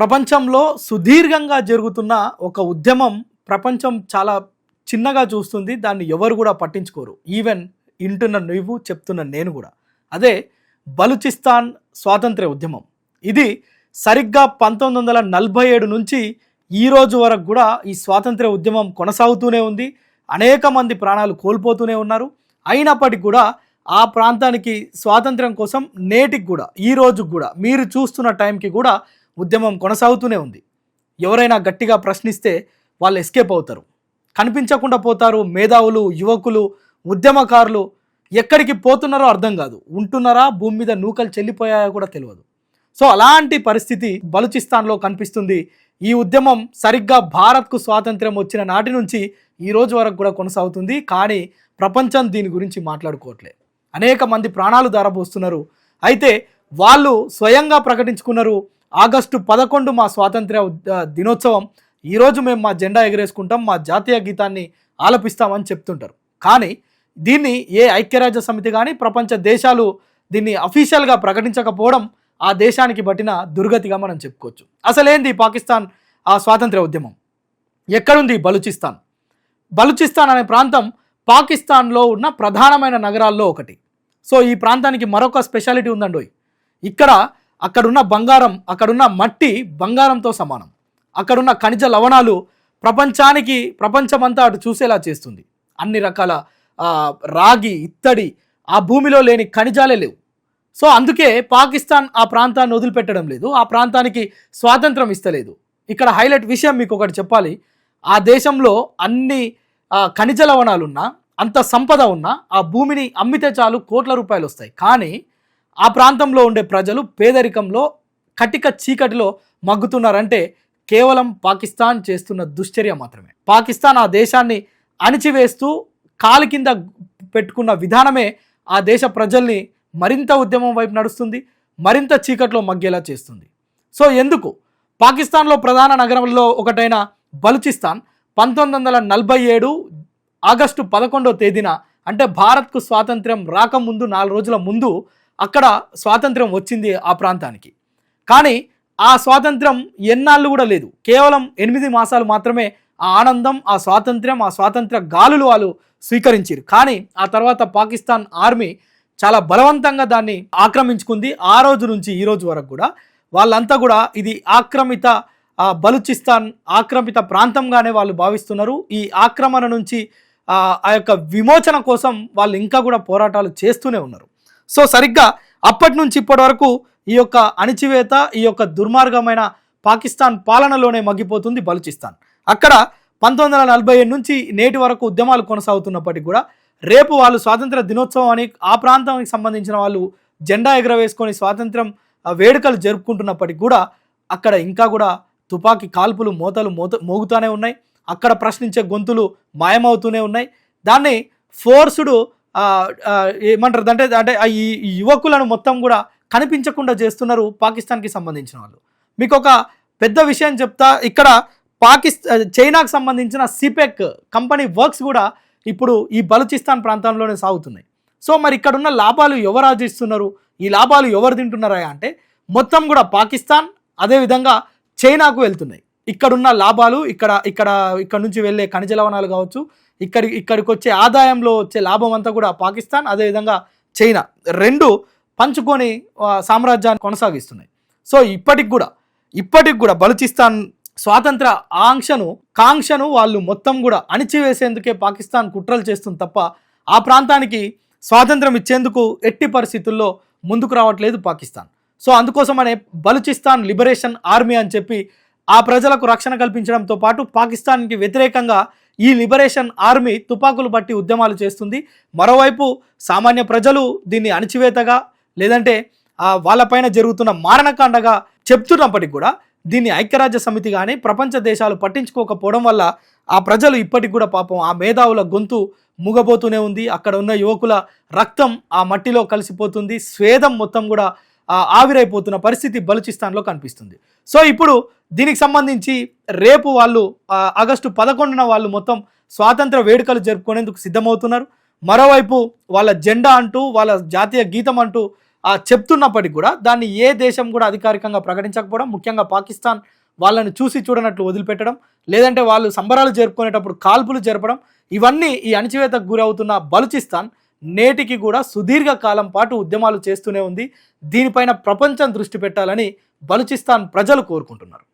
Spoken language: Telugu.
ప్రపంచంలో సుదీర్ఘంగా జరుగుతున్న ఒక ఉద్యమం ప్రపంచం చాలా చిన్నగా చూస్తుంది. దాన్ని ఎవరు కూడా పట్టించుకోరు. ఈవెన్ ఇంటున్న నువ్వు చెప్తున్న నేను కూడా. అదే బలూచిస్తాన్ స్వాతంత్ర్య ఉద్యమం. ఇది సరిగ్గా 1947 నుంచి ఈ రోజు వరకు కూడా ఈ స్వాతంత్ర్య ఉద్యమం కొనసాగుతూనే ఉంది. అనేక మంది ప్రాణాలు కోల్పోతూనే ఉన్నారు. అయినప్పటికీ కూడా ఆ ప్రాంతానికి స్వాతంత్ర్యం కోసం నేటికి కూడా ఈ రోజు కూడా మీరు చూస్తున్న టైంకి కూడా ఉద్యమం కొనసాగుతూనే ఉంది. ఎవరైనా గట్టిగా ప్రశ్నిస్తే వాళ్ళు ఎస్కేప్ అవుతారు, కనిపించకుండా పోతారు. మేధావులు, యువకులు, ఉద్యమకారులు ఎక్కడికి పోతున్నారో అర్థం కాదు. ఉంటున్నారా, భూమి మీద నూకలు చెల్లిపోయాయో కూడా తెలియదు. సో అలాంటి పరిస్థితి బలూచిస్తాన్లో కనిపిస్తుంది. ఈ ఉద్యమం సరిగ్గా భారత్కు స్వాతంత్ర్యం వచ్చిన నాటి నుంచి ఈ రోజు వరకు కూడా కొనసాగుతుంది. కానీ ప్రపంచం దీని గురించి మాట్లాడుకోవట్లేదు. అనేక మంది ప్రాణాలు ధారపోస్తున్నారు. అయితే వాళ్ళు స్వయంగా ప్రకటించుకున్నారు, ఆగస్టు 11 మా స్వాతంత్ర్య దినోత్సవం, ఈరోజు మేము మా జెండా ఎగరేసుకుంటాం, మా జాతీయ గీతాన్ని ఆలపిస్తామని చెప్తుంటారు. కానీ దీన్ని ఏ ఐక్యరాజ్య సమితి కానీ ప్రపంచ దేశాలు దీన్ని అఫీషియల్గా ప్రకటించకపోవడం ఆ దేశానికి పట్టిన దుర్గతిగా మనం చెప్పుకోవచ్చు. అసలేంది పాకిస్తాన్ ఆ స్వాతంత్ర్య ఉద్యమం? ఎక్కడుంది బలూచిస్తాన్? బలూచిస్తాన్ అనే ప్రాంతం పాకిస్తాన్లో ఉన్న ప్రధానమైన నగరాల్లో ఒకటి. సో ఈ ప్రాంతానికి మరొక స్పెషాలిటీ ఉందండి. అక్కడున్న బంగారం, అక్కడున్న మట్టి బంగారంతో సమానం. అక్కడున్న ఖనిజ లవణాలు ప్రపంచమంతా అటు చూసేలా చేస్తుంది. అన్ని రకాల రాగి, ఇత్తడి, ఆ భూమిలో లేని ఖనిజాలే లేవు. సో అందుకే పాకిస్తాన్ ఆ ప్రాంతాన్ని వదిలిపెట్టడం లేదు, ఆ ప్రాంతానికి స్వాతంత్రం ఇస్తలేదు. ఇక్కడ హైలైట్ విషయం మీకు ఒకటి చెప్పాలి. ఆ దేశంలో అన్ని ఖనిజ లవణాలున్నా, అంత సంపద ఉన్నా, ఆ భూమిని అమ్మితే చాలు కోట్ల రూపాయలు వస్తాయి. కానీ ఆ ప్రాంతంలో ఉండే ప్రజలు పేదరికంలో కటిక చీకటిలో మగ్గుతున్నారంటే కేవలం పాకిస్తాన్ చేస్తున్న దుశ్చర్య మాత్రమే. పాకిస్తాన్ ఆ దేశాన్ని అణిచివేస్తూ కాలు కింద పెట్టుకున్న విధానమే ఆ దేశ ప్రజల్ని మరింత ఉద్యమం వైపు నడుస్తుంది, మరింత చీకట్లో మగ్గేలా చేస్తుంది. సో ఎందుకు పాకిస్తాన్లో ప్రధాన నగరంలో ఒకటైన బలూచిస్తాన్ 1947 ఆగస్టు 11వ తేదీన, అంటే భారత్కు స్వాతంత్ర్యం రాకముందు 4 రోజుల ముందు అక్కడ స్వాతంత్ర్యం వచ్చింది ఆ ప్రాంతానికి. కానీ ఆ స్వాతంత్ర్యం ఎన్నాళ్ళు కూడా లేదు, కేవలం 8 మాసాలు మాత్రమే ఆ ఆనందం, ఆ స్వాతంత్ర్యం, ఆ స్వాతంత్ర్య గాలులు వాళ్ళు స్వీకరించారు. కానీ ఆ తర్వాత పాకిస్తాన్ ఆర్మీ చాలా బలవంతంగా దాన్ని ఆక్రమించుకుంది. ఆ రోజు నుంచి ఈ రోజు వరకు కూడా వాళ్ళంతా కూడా ఇది ఆక్రమిత బలూచిస్తాన్ ఆక్రమిత ప్రాంతంగానే వాళ్ళు భావిస్తున్నారు. ఈ ఆక్రమణ నుంచి ఆ యొక్క విమోచన కోసం వాళ్ళు ఇంకా కూడా పోరాటాలు చేస్తూనే ఉన్నారు. సో సరిగ్గా అప్పటి నుంచి ఇప్పటి వరకు ఈ యొక్క అణిచివేత, ఈ యొక్క దుర్మార్గమైన పాకిస్తాన్ పాలనలోనే మగ్గిపోతుంది బలూచిస్తాన్. అక్కడ 1947 నుంచి నేటి వరకు ఉద్యమాలు కొనసాగుతున్నప్పటికీ కూడా రేపు వాళ్ళు స్వాతంత్ర దినోత్సవం అని ఆ ప్రాంతానికి సంబంధించిన వాళ్ళు జెండా ఎగరవేసుకొని స్వాతంత్రం వేడుకలు జరుపుకుంటున్నప్పటికీ కూడా అక్కడ ఇంకా కూడా తుపాకీ కాల్పులు మోగుతూనే ఉన్నాయి. అక్కడ ప్రశ్నించే గొంతులు మాయమవుతూనే ఉన్నాయి. దాన్ని ఫోర్స్డ్ ఏమంటారు అంటే ఈ యువకులను మొత్తం కూడా కనిపించకుండా చేస్తున్నారు పాకిస్తాన్కి సంబంధించిన వాళ్ళు. మీకు ఒక పెద్ద విషయం చెప్తా. ఇక్కడ చైనాకు సంబంధించిన సిపెక్ కంపెనీ వర్క్స్ కూడా ఇప్పుడు ఈ బలూచిస్తాన్ ప్రాంతంలోనే సాగుతున్నాయి. సో మరి ఇక్కడున్న లాభాలు ఎవరు ఆర్జిస్తున్నారు, ఈ లాభాలు ఎవరు తింటున్నారా అంటే మొత్తం కూడా పాకిస్తాన్, అదేవిధంగా చైనాకు వెళ్తున్నాయి. ఇక్కడున్న లాభాలు ఇక్కడ నుంచి వెళ్ళే ఖనిజ లవణాలు కావచ్చు, ఇక్కడికి వచ్చే ఆదాయంలో వచ్చే లాభం అంతా కూడా పాకిస్తాన్, అదేవిధంగా చైనా రెండు పంచుకొని సామ్రాజ్యాన్ని కొనసాగిస్తున్నాయి. సో ఇప్పటికి కూడా బలూచిస్తాన్ స్వాతంత్ర కాంక్షను వాళ్ళు మొత్తం కూడా అణిచివేసేందుకే పాకిస్తాన్ కుట్రలు చేస్తుంది తప్ప ఆ ప్రాంతానికి స్వాతంత్రం ఇచ్చేందుకు ఎట్టి పరిస్థితుల్లో ముందుకు రావట్లేదు పాకిస్తాన్. సో అందుకోసమనే బలూచిస్తాన్ లిబరేషన్ ఆర్మీ అని చెప్పి ఆ ప్రజలకు రక్షణ కల్పించడంతో పాటు పాకిస్తాన్కి వ్యతిరేకంగా ఈ లిబరేషన్ ఆర్మీ తుపాకులు బట్టి ఉద్యమాలు చేస్తుంది. మరోవైపు సామాన్య ప్రజలు దీన్ని అణిచివేతగా లేదంటే వాళ్ళపైన జరుగుతున్న మారణకాండగా చెప్తున్నప్పటికీ కూడా దీన్ని ఐక్యరాజ్య సమితి కానీ ప్రపంచ దేశాలు పట్టించుకోకపోవడం వల్ల ఆ ప్రజలు ఇప్పటికి కూడా పాపం ఆ మేధావుల గొంతు మూగబోతూనే ఉంది. అక్కడ ఉన్న యువకుల రక్తం ఆ మట్టిలో కలిసిపోతుంది, స్వేదం మొత్తం కూడా ఆవిరైపోతున్న పరిస్థితి బలూచిస్తాన్లో కనిపిస్తుంది. సో ఇప్పుడు దీనికి సంబంధించి రేపు వాళ్ళు ఆగస్టు 11న వాళ్ళు మొత్తం స్వాతంత్ర వేడుకలు జరుపుకునేందుకు సిద్ధమవుతున్నారు. మరోవైపు వాళ్ళ జెండా అంటూ, వాళ్ళ జాతీయ గీతం అంటూ చెప్తున్నప్పటికీ కూడా దాన్ని ఏ దేశం కూడా అధికారికంగా ప్రకటించకపోవడం, ముఖ్యంగా పాకిస్తాన్ వాళ్ళని చూసి చూడనట్లు వదిలిపెట్టడం, లేదంటే వాళ్ళు సంబరాలు జరుపుకునేటప్పుడు కాల్పులు జరపడం, ఇవన్నీ ఈ అణచివేతకు గురవుతున్న బలూచిస్తాన్ నేటికి కూడా సుదీర్ఘ కాలం పాటు ఉద్యమాలు చేస్తూనే ఉంది. దీనిపైన ప్రపంచం దృష్టి పెట్టాలని బలూచిస్తాన్ ప్రజలు కోరుకుంటున్నారు.